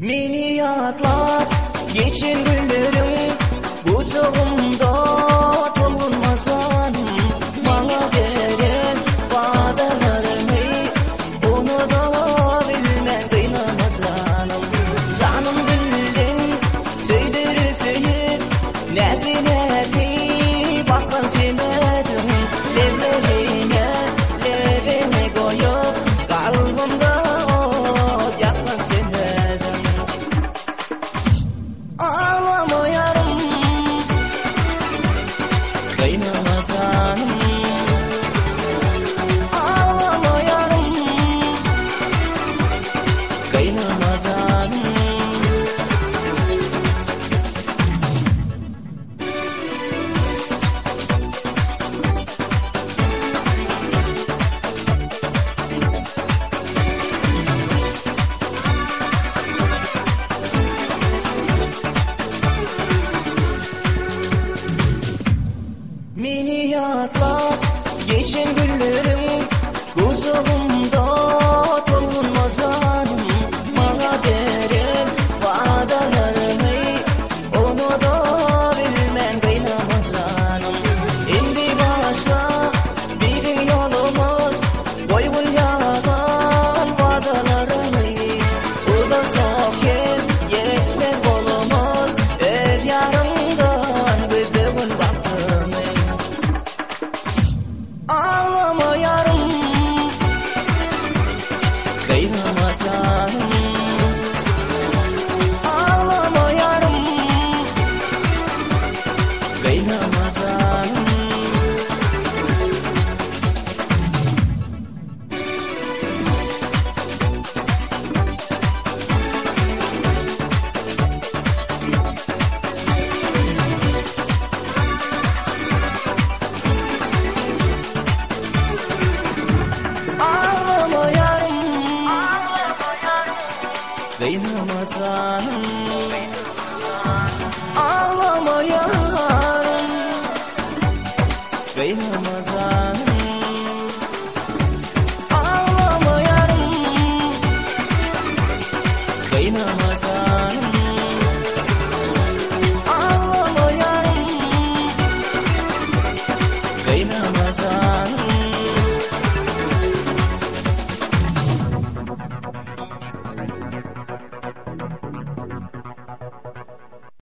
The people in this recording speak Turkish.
Meni yadlar geçen günlerim, bu çağımda tolunmazan. Bana veren vadalarını, onu da bilmem kıynamazanım. Canım bildin söylerip öyüp, nerede baklan senedim. Levlerine levene koyup, kalbimde ot yaklan senedim. Ağlamayarım kıynamazanım. Ağlamayarım kıynamazanım. Meni yadlar geçen günlerim, kucağımda tolunmazanım. Bana veren vadalarını, onu da bilmem kıynamazanım. Endi başka bir yolumuz, koygun yalan vadalarını. Uzakken yetmez kolumuz, el yarımdan bütün baktım. Ağlamayarım kıynamazanım. Ağlamayarım kıynamazanım. Kıynamazanım. Ağlamayarım kıynamazanım. Ağlamayarım kıynamazanım. Ağlamayarım kıynamazanım.